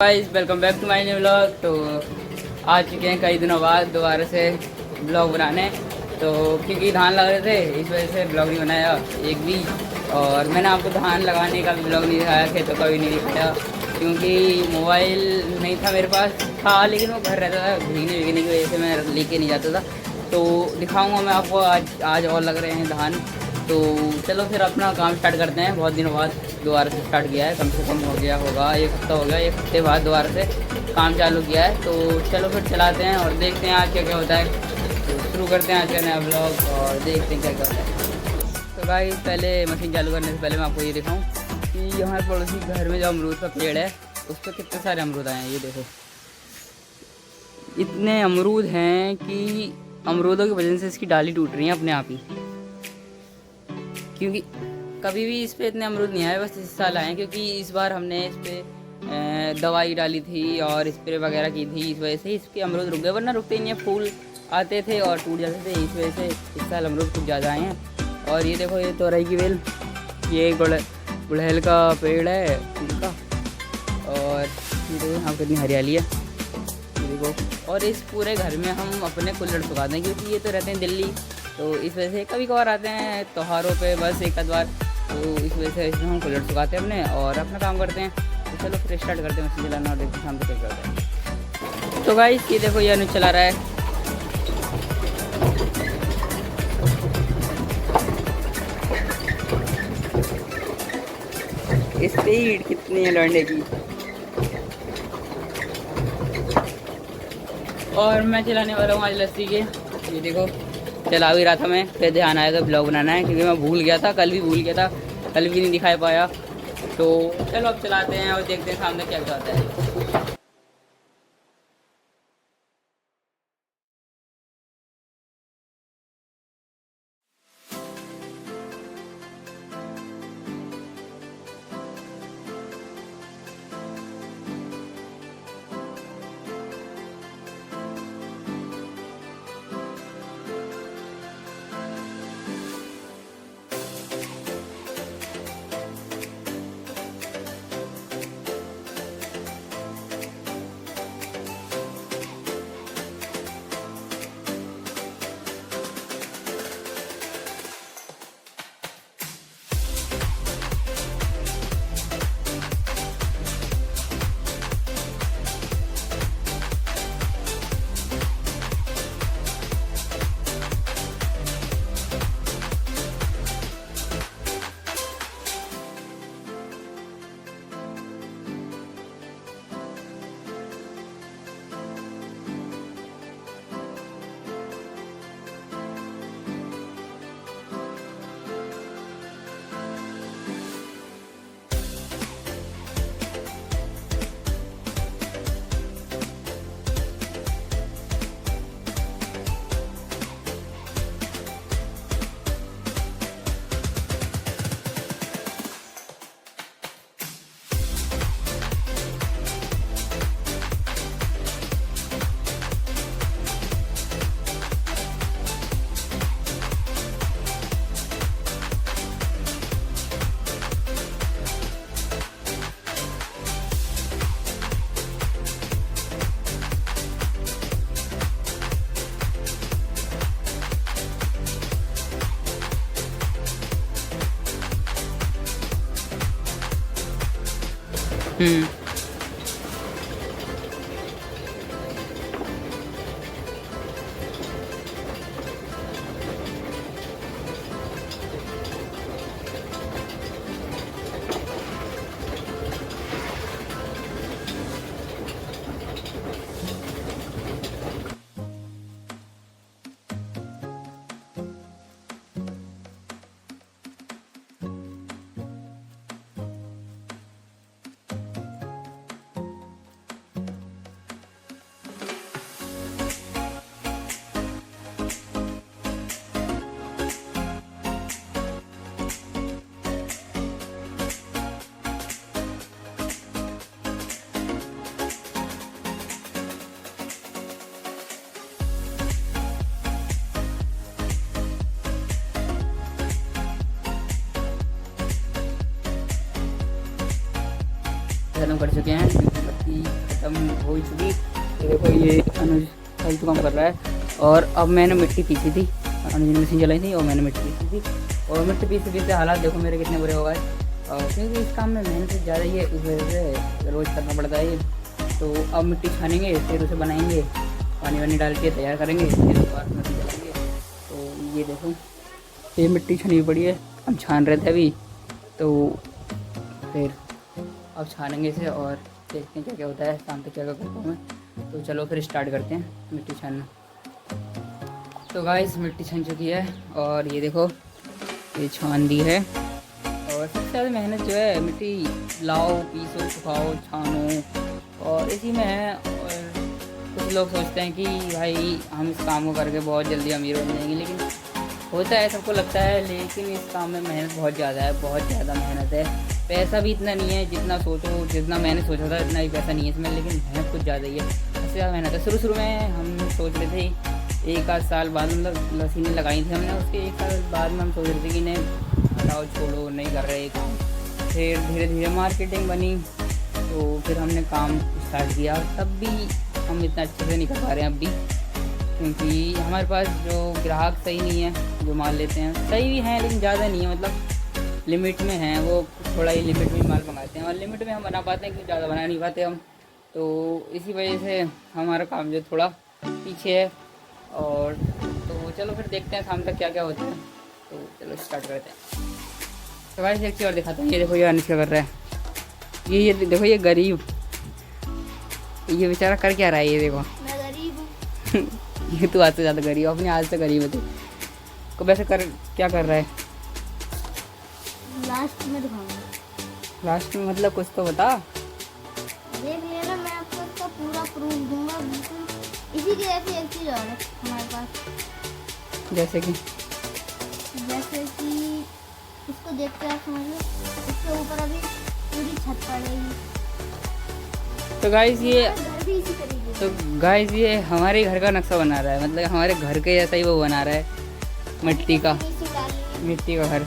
Guys welcome back to my new blog. तो आ चुके हैं कई दिनों बाद दोबारा से ब्लॉग बनाने। तो क्योंकि धान लग रहे थे इस वजह से ब्लॉग नहीं बनाया एक भी। और मैंने आपको धान लगाने का ब्लॉग नहीं दिखाया, खेतों का भी नहीं दिखाया क्योंकि मोबाइल नहीं था मेरे पास। था लेकिन वो घर रहता था, भीगने की वजह से मैं लेके नहीं जाता था। तो दिखाऊँगा मैं आपको आज और लग रहे हैं धान। तो चलो फिर अपना काम स्टार्ट करते हैं। बहुत दिनों बाद दोबारा से स्टार्ट किया है, कम से कम हो गया होगा एक हफ्ता हो गया, एक हफ्ते बाद दोबारा से काम चालू किया है। तो चलो फिर चलाते हैं और देखते हैं आज क्या क्या होता है। तो शुरू करते हैं आज का नया ब्लॉग और देखते हैं क्या क्या होता है। तो भाई पहले मशीन चालू करने से पहले मैं आपको ये दिखाऊँ कि हमारे पड़ोसी घर में जो अमरूद का पेड़ है उस पर कितने सारे अमरूद आए हैं। ये देखो इतने अमरूद हैं कि अमरूदों की वजह से इसकी डाली टूट रही है अपने आप ही, क्योंकि कभी भी इस पे इतने अमरूद नहीं आए, बस इस साल आए हैं क्योंकि इस बार हमने इस पे दवाई डाली थी और स्प्रे वगैरह की थी। इस वजह से इसके अमरूद रुक गए, वरना रुकते ही नहीं है। फूल आते थे और टूट जाते थे, इस वजह से इस साल अमरूद कुछ ज़्यादा आए हैं। और ये देखो ये तोरई की बेल, ये एक गुड़हल का पेड़ है फूल का। और ये देखो यहाँ कितनी हरियाली है, ये देखो। और इस पूरे घर में हम अपने कुल्हड़ सुखाते हैं क्योंकि ये तो रहते हैं दिल्ली, तो इस वजह से कभी कभार आते हैं त्योहारों पे बस एक आध बार। तो इस वजह से इसमें हम कुल्हड़ सुखाते हैं अपने और अपना काम करते हैं। तो चलो फिर स्टार्ट करते हैं मशीन चलाना और देखते हैं शाम तक क्या करते हैं। तो गाइस ये देखो ये अनुज चला रहा है। स्पीड कितनी है लड़ने की। और मैं चलाने वाला हूँ आज लस्सी के। ये देखो चला भी रहा था मैं, फिर ध्यान आया था ब्लॉग बनाना है क्योंकि मैं भूल गया था, कल भी भूल गया था, कल भी नहीं दिखा पाया। तो चलो अब चलाते हैं और देखते हैं सामने क्या होता है। खत्म कर चुके हैं। देखो ये अनुज फालतू काम कर रहा है। और अब मैंने मिट्टी पीसी थी, अनुज ने मशीन चलाई थी और मैंने मिट्टी पीसी थी। और मिट्टी पीसते पीसते हालात देखो मेरे कितने बुरे हो गए, क्योंकि इस काम में मेहनत ज़्यादा ही है, इस वजह से रोज़ करना पड़ता है। तो अब मिट्टी छानेंगे, फिर उसे बनाएंगे, पानी वानी डाल के तैयार करेंगे, फिर उसके बाद मशीन चलाएंगे। तो ये देखो ये मिट्टी छनी पड़ी है, हम छान रहे थे अभी, तो फिर अब छानेंगे इसे और देखते हैं क्या क्या होता है, शाम तक क्या क्या करता हूँ मैं। तो चलो फिर स्टार्ट करते हैं मिट्टी छानना। तो गाइस मिट्टी छन चुकी है और ये देखो ये छान दी है। और सबसे ज़्यादा मेहनत जो है मिट्टी लाओ, पीसो, सुखाओ, छानो और इसी में है। और कुछ लोग सोचते हैं कि भाई हम इस काम को करके बहुत जल्दी अमीर हो जाएंगे, लेकिन होता है, सबको लगता है, लेकिन इस काम में मेहनत बहुत ज़्यादा है, बहुत ज़्यादा मेहनत है। पैसा भी इतना नहीं है जितना सोचो, जितना मैंने सोचा था इतना भी पैसा नहीं है इसमें, लेकिन मेहनत कुछ ज़्यादा ही है, सबसे ज़्यादा मेहनत है। शुरू में हम सोच रहे थे 1 आध साल बाद, मतलब मशीनें लगाई थी हमने, उसके 1 साल बाद में हम सोच रहे थे कि नहीं हटाओ छोड़ो नहीं कर रहे काम। फिर धीरे धीरे मार्केटिंग बनी तो फिर हमने काम स्टार्ट किया। तब भी हम इतना अच्छे से नहीं कर पा रहे हैं अब भी, क्योंकि हमारे पास जो ग्राहक सही नहीं है, जो माल लेते हैं सही भी हैं लेकिन ज़्यादा नहीं है, मतलब लिमिट में हैं, वो थोड़ा ही लिमिट में माल मंगाते हैं और लिमिट में हम बना पाते हैं कि ज़्यादा बना नहीं पाते हम। तो इसी वजह से हमारा काम जो थोड़ा पीछे है। और तो चलो फिर देखते हैं शाम तक क्या क्या होता है, तो चलो स्टार्ट करते हैं। तो भाई एक चीज़ और दिखाता हूँ, ये देखो ये अनुज क्या कर रहा है, ये देखो ये गरीब, ये बेचारा कर क्या रहा है, ये देखो मैं गरीब हूँ। ये तू आज से ज़्यादा गरीब, अपने आज से गरीब है तू। को वैसे कर क्या कर रहा है? लास्ट में दिखाऊंगा। लास्ट में मतलब कुछ तो बता। देख लेना, मैं आपको इसका पूरा प्रूफ दूंगा बिल्कुल। इसी की जैसी एक चीज़ और है हमारे पास, जैसे कि इसको देख के आप समझ लो, इसके ऊपर अभी पूरी छत पड़ेगी। तो गाइस ये घर भी इसी तरीके से। तो गाइस ये हमारे घर का नक्शा बना रहा है, मतलब हमारे घर के जैसा ही वो बना रहा है, मिट्टी का, मिट्टी का घर।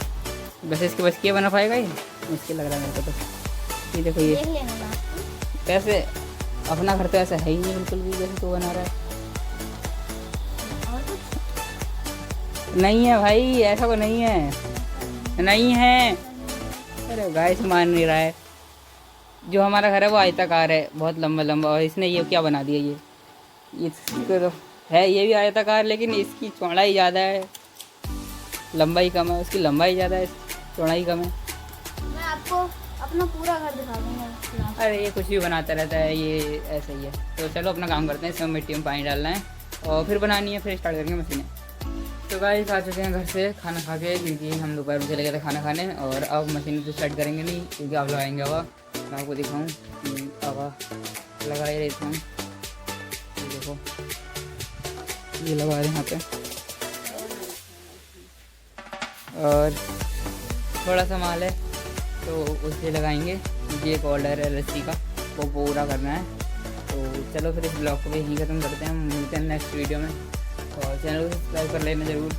वैसे इसके बस किया बना पाएगा, ये मुश्किल लग रहा है मेरे को। तो ये देखो ये देख लेना लास्ट। कैसे अपना घर तो ऐसा है ही नहीं बिल्कुल भी जैसे तो बना रहा है। और कुछ नहीं है भाई, ऐसा को नहीं है, नहीं है। अरे गाइस मान नहीं रहा है। जो हमारा घर है वो आयताकार है, बहुत लंबा लंबा, और इसने ये क्या बना दिया, ये इसको तो है ये भी आयताकार, लेकिन इसकी चौड़ाई ज़्यादा है, लंबाई कम है, उसकी लंबाई ज़्यादा है, चौड़ाई कम है। मैं आपको अपना पूरा घर दिखा दूंगा। अरे ये कुछ भी बनाता रहता है, ये ऐसा ही है। तो चलो अपना काम करते हैं, इसमें मिट्टी में पानी डालना है और फिर बनानी है, फिर स्टार्ट करेंगे मशीनें। तो गाइस आ चुके हैं घर से खाना खा के, क्योंकि हम दोपहर में चले गए थे खाना खाने। और अब मशीन तो स्टार्ट करेंगे नहीं, क्योंकि आप लगाएंगे हवा। मैं आपको दिखाऊँ कि हवा लगा ही रहता हूँ, ये देखो ये लगा रहे हैं यहाँ पे। और थोड़ा सा माल है तो उसे लगाएंगे, ये एक ऑर्डर है रस्सी का, वो पूरा करना है। तो चलो फिर इस ब्लॉग को भी यहीं ख़त्म करते हैं, मिलते हैं नेक्स्ट वीडियो में। और चैनल को सब्सक्राइब कर लेना ज़रूर।